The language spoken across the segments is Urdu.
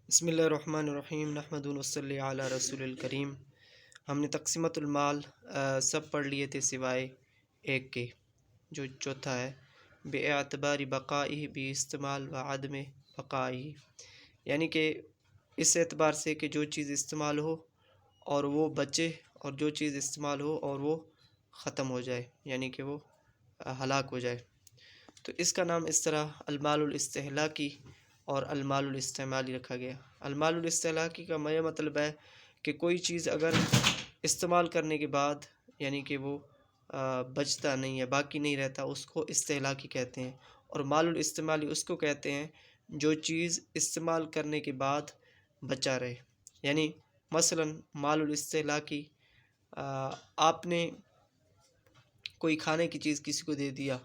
بسم اللہ الرحمن الرحیم نحمد ونصلی علی رسول الکریم۔ ہم نے تقسیمۃ المال سب پڑھ لیے تھے سوائے ایک کے، جو چوتھا ہے بے اعتبار بقائی بھی استعمال و عدم بقائی، یعنی کہ اس اعتبار سے کہ جو چیز استعمال ہو اور وہ بچے، اور جو چیز استعمال ہو اور وہ ختم ہو جائے، یعنی کہ وہ ہلاک ہو جائے۔ تو اس کا نام اس طرح المال الاستہلاکی اور المال الاستعمالی رکھا گیا۔ المال الاستہلاکی کا یہ مطلب ہے کہ کوئی چیز اگر استعمال کرنے کے بعد یعنی کہ وہ بچتا نہیں ہے، باقی نہیں رہتا، اس کو استہلاکی کہتے ہیں۔ اور مال الاستعمالی اس کو کہتے ہیں جو چیز استعمال کرنے کے بعد بچا رہے۔ یعنی مثلا مال الاستہلاکی، آپ نے کوئی کھانے کی چیز کسی کو دے دیا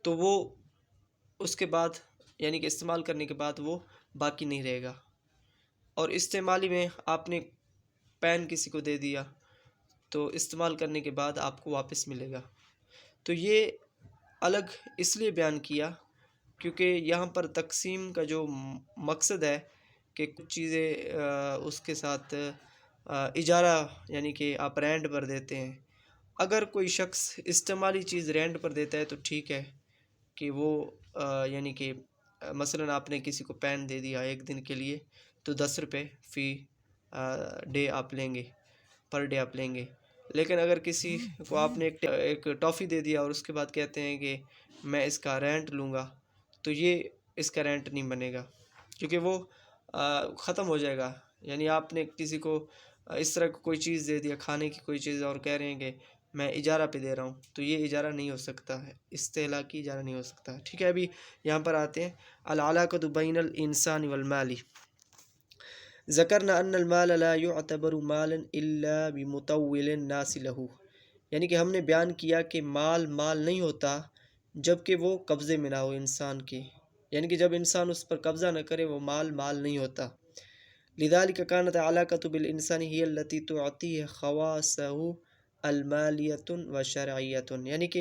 تو وہ اس کے بعد یعنی کہ استعمال کرنے کے بعد وہ باقی نہیں رہے گا۔ اور استعمالی میں آپ نے پین کسی کو دے دیا تو استعمال کرنے کے بعد آپ کو واپس ملے گا۔ تو یہ الگ اس لیے بیان کیا کیونکہ یہاں پر تقسیم کا جو مقصد ہے کہ کچھ چیزیں اس کے ساتھ اجارہ یعنی کہ آپ رینٹ پر دیتے ہیں۔ اگر کوئی شخص استعمالی چیز رینٹ پر دیتا ہے تو ٹھیک ہے کہ وہ یعنی کہ مثلا آپ نے کسی کو پین دے دیا ایک دن کے لیے تو 10 روپے فی ڈے آپ لیں گے، پر ڈے آپ لیں گے۔ لیکن اگر کسی کو آپ نے ایک ٹافی دے دیا اور اس کے بعد کہتے ہیں کہ میں اس کا رینٹ لوں گا، تو یہ اس کا رینٹ نہیں بنے گا کیونکہ وہ ختم ہو جائے گا۔ یعنی آپ نے کسی کو اس طرح کوئی چیز دے دیا، کھانے کی کوئی چیز، اور کہہ رہے ہیں کہ میں اجارہ پہ دے رہا ہوں، تو یہ اجارہ نہیں ہو سکتا ہے، استہلاکی اجارہ نہیں ہو سکتا ہے۔ ٹھیک ہے، ابھی یہاں پر آتے ہیں العلاقۃ بین الانسان والمال۔ ذکرنا ان المال لا يعتبر مالا الا بمطول الناس له، یعنی کہ ہم نے بیان کیا کہ مال نہیں ہوتا جب کہ وہ قبضے میں نہ ہو انسان کے، یعنی کہ جب انسان اس پر قبضہ نہ کرے وہ مال نہیں ہوتا۔ لذلك كانت علاقة بالإنسان هي التي تعطيه خواصه المالیۃ و شرعیۃ، یعنی کہ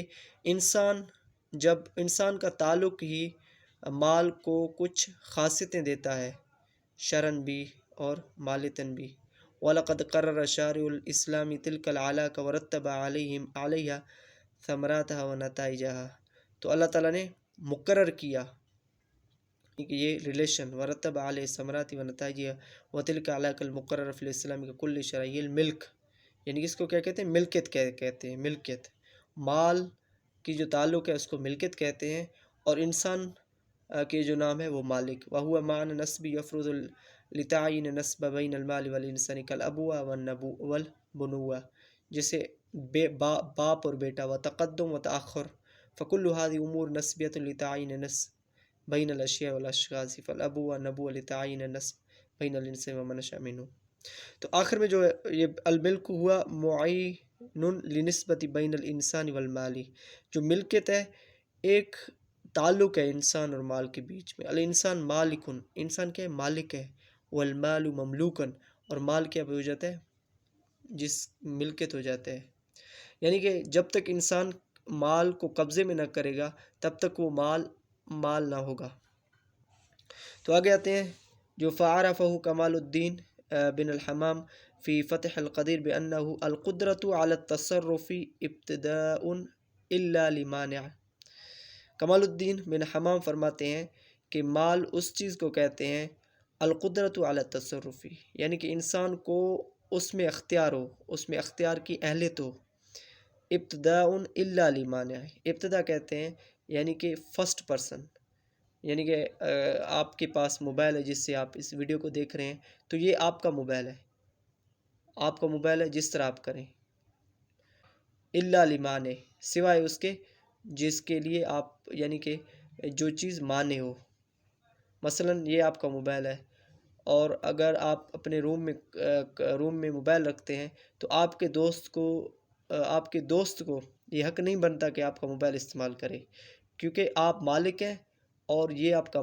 انسان کا تعلق ہی مال کو کچھ خاصیتیں دیتا ہے، شرعاً بھی اور مالیتاً بھی۔ وَلَقَدْ قَرَّرَ شَارِعُ الْإِسْلَامِ تِلْكَ الْعَلَاقَ وَرَتَّبَ عَلَيْهَا ثَمَرَاتَهَا وَنَتَائِجَهَا، تو اللہ تعالیٰ نے مقرر کیا کہ یہ ریلیشن ورتب علیہ ثمرات و نتائج وتلک علاق المقرر فی الاسلام کا کل شرعی الملک، یعنی اس کو کیا کہتے ہیں؟ ملکیت کہتے ہیں۔ ملکیت، مال کی جو تعلق ہے اس کو ملکیت کہتے ہیں، اور انسان کے جو نام ہے وہ مالک۔ وہو معنی نسبی یفرض لتعین نسب بین المال والانسان کالابوہ والبنوہ، جیسے باپ اور بیٹا، وتقدم وتأخر، فکل هذه امور نسبیۃ لتعین نسب بین الاشیاء والاشخاص، فالابوہ نبوہ لتعین نسب بین الانسان ومن نشأ منہ۔ تو آخر میں جو یہ الملک ہوا معین لنسبت بین الانسان والمال، جو ملکیت ہے ایک تعلق ہے انسان اور مال کے بیچ میں۔ الانسان مالکن، انسان کیا ہے؟ مالک ہے۔ والمال مملوکن، اور مال کیا ہو جاتا ہے؟ جس ملکیت ہو جاتا ہے۔ یعنی کہ جب تک انسان مال کو قبضے میں نہ کرے گا تب تک وہ مال نہ ہوگا۔ تو آگے آتے ہیں جو فعرفہ کمال الدین بن الحمام فی فتح القدیر بأنہ القدرۃ علی التصرف ابتداء الا لمانع۔ کمال الدین بن حمام فرماتے ہیں کہ مال اس چیز کو کہتے ہیں القدرۃ علی التصرف، یعنی کہ انسان کو اس میں اختیار ہو، اس میں اختیار کی اہلیت ہو۔ ابتداء الا لمانع، ابتدا کہتے ہیں یعنی کہ فرسٹ پرسن، یعنی کہ آپ کے پاس موبائل ہے جس سے آپ اس ویڈیو کو دیکھ رہے ہیں، تو یہ آپ کا موبائل ہے، آپ کا موبائل ہے جس طرح آپ کریں۔ الا لمانع، سوائے اس کے جس کے لیے آپ یعنی کہ جو چیز مانع ہو۔ مثلا یہ آپ کا موبائل ہے، اور اگر آپ اپنے روم میں موبائل رکھتے ہیں تو آپ کے دوست کو یہ حق نہیں بنتا کہ آپ کا موبائل استعمال کرے، کیونکہ آپ مالک ہیں اور یہ آپ کا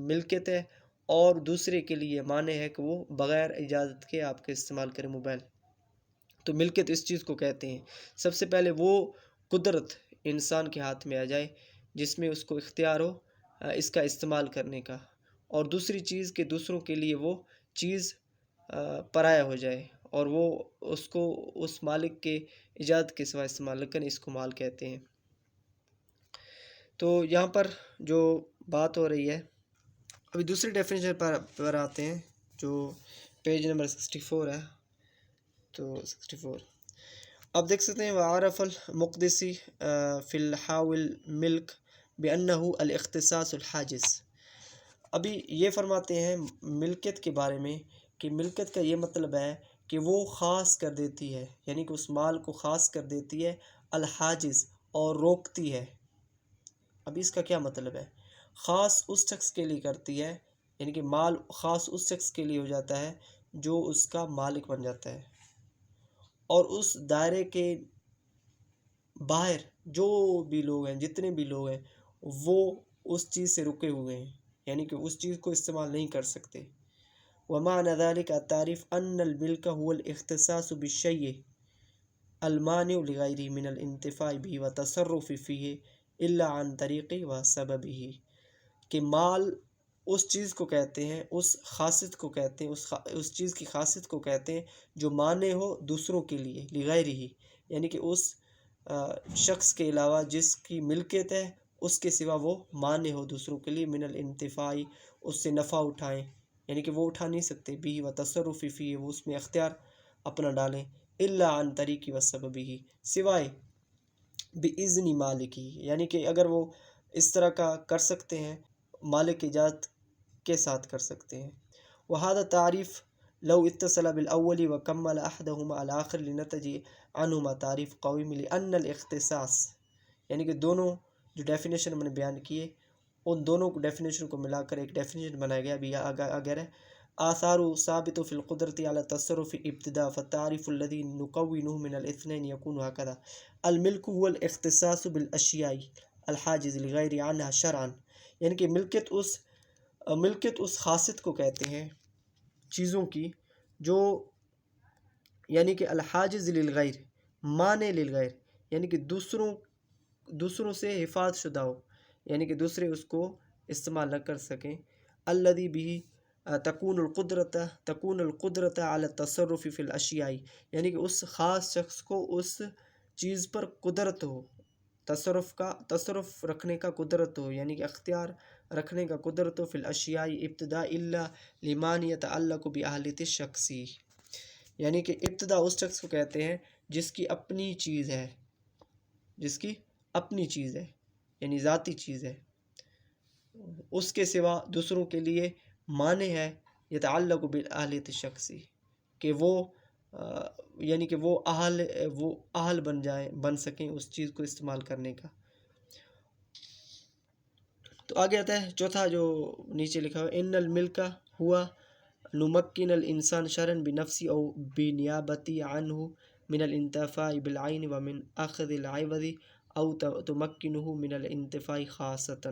ملکیت ہے، اور دوسرے کے لیے مانع ہے کہ وہ بغیر اجازت کے آپ کے استعمال کریں موبائل۔ تو ملکیت اس چیز کو کہتے ہیں۔ سب سے پہلے وہ قدرت انسان کے ہاتھ میں آ جائے جس میں اس کو اختیار ہو اس کا استعمال کرنے کا، اور دوسری چیز کہ دوسروں کے لیے وہ چیز پرایا ہو جائے اور وہ اس کو اس مالک کے ایجاد کے سوا استعمال کریں، اس کو مال کہتے ہیں۔ تو یہاں پر جو بات ہو رہی ہے، ابھی دوسری ڈیفینیشن پر آتے ہیں جو پیج نمبر 64 ہے۔ تو 64 اب دیکھ سکتے ہیں، وعرف المقدسی فی الحاول ملک بأنه الاختصاص الحاجز۔ ابھی یہ فرماتے ہیں ملکیت کے بارے میں کہ ملکیت کا یہ مطلب ہے کہ وہ خاص کر دیتی ہے، یعنی کہ اس مال کو خاص کر دیتی ہے، الحاجز اور روکتی ہے۔ ابھی اس کا کیا مطلب ہے؟ خاص اس شخص کے لیے کرتی ہے، یعنی کہ مال خاص اس شخص کے لیے ہو جاتا ہے جو اس کا مالک بن جاتا ہے، اور اس دائرے کے باہر جو بھی لوگ ہیں، جتنے بھی لوگ ہیں، وہ اس چیز سے رکے ہوئے ہیں، یعنی کہ اس چیز کو استعمال نہیں کر سکتے۔ ومعنى ذلك التعريف أن الملك هو الاختصاص بالشيء المانع لغيره من الانتفاع به والتصرف فيه إلا عن طريق وسببه، کہ مال اس چیز کو کہتے ہیں، اس خاصیت کو کہتے ہیں، اس چیز کی خاصیت کو کہتے ہیں جو مانع ہو دوسروں کے لیے، لغیرہ، یعنی کہ اس شخص کے علاوہ جس کی ملکیت ہے اس کے سوا وہ مانع ہو دوسروں کے لیے، من الانتفاع، اس سے نفع اٹھائیں، یعنی کہ وہ اٹھا نہیں سکتے، بھی و تصرف فی، وہ اس میں اختیار اپنا ڈالیں، الا عن طریق و سببہ، سوائے باذن مالکی، یعنی کہ اگر وہ اس طرح کا کر سکتے ہیں مالک ایجاد کے ساتھ کر سکتے ہیں۔ وہذا تعریف لو اتصل بالاول وکمل احدهما الاخر لنتج عنہما تعریف قویم لان الاختصاص، یعنی کہ دونوں جو ڈیفینیشن میں نے بیان کیے ان دونوں ڈیفینیشن کو ملا کر ایک ڈیفینیشن بنایا گیا۔ ابھی اگر ہے آثار ثابت فی القدرۃ علی التصرف ابتداء فالتعریف الذي نكونه من الاثنين يكون هكذا: الملك هو الاختصاص بالاشیاء الحاجز لغیر عنها شرعا، یعنی کہ ملکیت اس خاصیت کو کہتے ہیں چیزوں کی جو یعنی کہ الحاجز للغیر، مانع للغیر، یعنی کہ دوسروں سے حفاظت شدہ ہو، یعنی کہ دوسرے اس کو استعمال نہ کر سکیں۔ الذی به تکون القدرۃ علی التصرف فی الاشیاء، یعنی کہ اس خاص شخص کو اس چیز پر قدرت ہو، تصرف رکھنے کا قدرت ہو، یعنی کہ اختیار رکھنے کا قدرت ہو، فی الاشیاء ابتداء الا لمن یتعلق باہلیت الشخص، یعنی کہ ابتدا اس شخص کو کہتے ہیں جس کی اپنی چیز ہے، یعنی ذاتی چیز ہے، اس کے سوا دوسروں کے لیے مانع ہے، یتعلق باہلیت الشخص، کہ وہ یعنی کہ وہ اہل بن سکیں اس چیز کو استعمال کرنے کا۔ تو آگے آتا ہے چوتھا جو نیچے لکھا ہوا، ان الملک ہوا نمکن الانسان شرعا بنفسی او بنیابتی عنہ من الانتفاع بالعین ومن اخذ العوض او تمکنہ من الانتفاع خاصتا۔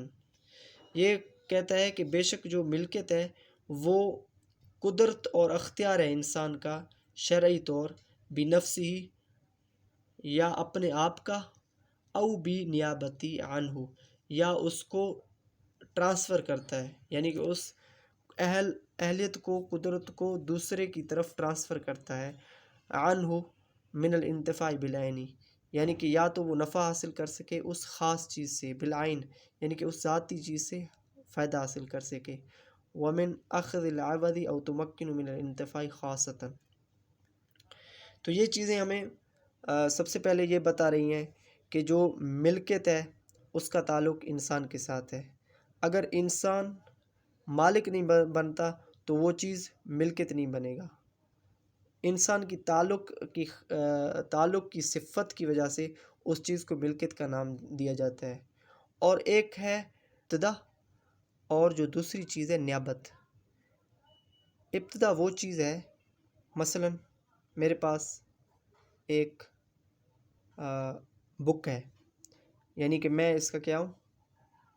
یہ کہتا ہے کہ بے شک جو ملکیت ہے وہ قدرت اور اختیار ہے انسان کا شرعی طور، بنفسی یا اپنے آپ کا، او بنیابتی عنہ یا اس کو ٹرانسفر کرتا ہے، یعنی کہ اس اہلیت کو، قدرت کو دوسرے کی طرف ٹرانسفر کرتا ہے، عنہ من الانتفاع بالعین، یعنی کہ یا تو وہ نفع حاصل کر سکے اس خاص چیز سے، بالعین یعنی کہ اس ذاتی چیز سے فائدہ حاصل کر سکے، ومن اخذ العوض او تمکن من الانتفاع خاصتا۔ تو یہ چیزیں ہمیں سب سے پہلے یہ بتا رہی ہیں کہ جو ملکیت ہے اس کا تعلق انسان کے ساتھ ہے، اگر انسان مالک نہیں بنتا تو وہ چیز ملکیت نہیں بنے گا۔ انسان کی تعلق کی صفت کی وجہ سے اس چیز کو ملکیت کا نام دیا جاتا ہے، اور ایک ہے ابتدا اور جو دوسری چیز ہے نیابت۔ ابتدا وہ چیز ہے، مثلا میرے پاس ایک بک ہے، یعنی کہ میں اس کا کیا ہوں،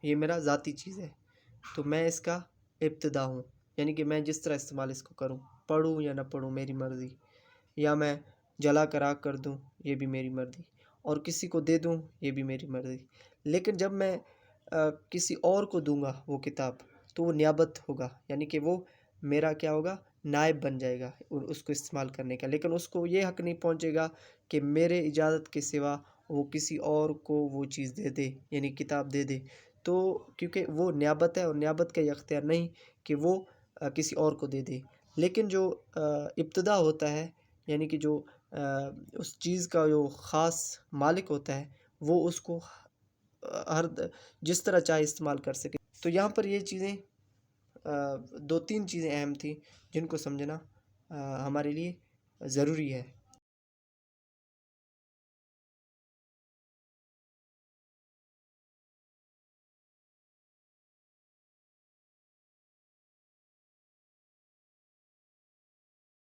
یہ میرا ذاتی چیز ہے، تو میں اس کا ابتدا ہوں، یعنی کہ میں جس طرح استعمال اس کو کروں، پڑھوں یا نہ پڑھوں میری مرضی، یا میں جلا کر آگ کر دوں یہ بھی میری مرضی، اور کسی کو دے دوں یہ بھی میری مرضی۔ لیکن جب میں کسی اور کو دوں گا وہ کتاب تو وہ نیابت ہوگا، یعنی کہ وہ میرا کیا ہوگا، نائب بن جائے گا اس کو استعمال کرنے کا، لیکن اس کو یہ حق نہیں پہنچے گا کہ میرے اجازت کے سوا وہ کسی اور کو وہ چیز دے دے، یعنی کتاب دے دے۔ تو کیونکہ وہ نیابت ہے، اور نیابت کا یہ اختیار نہیں کہ وہ کسی اور کو دے دے۔ لیکن جو ابتدا ہوتا ہے، یعنی کہ جو اس چیز کا جو خاص مالک ہوتا ہے، وہ اس کو ہر جس طرح چاہے استعمال کر سکے۔ تو یہاں پر یہ چیزیں دو تین چیزیں اہم تھیں جن کو سمجھنا ہمارے لیے ضروری ہے۔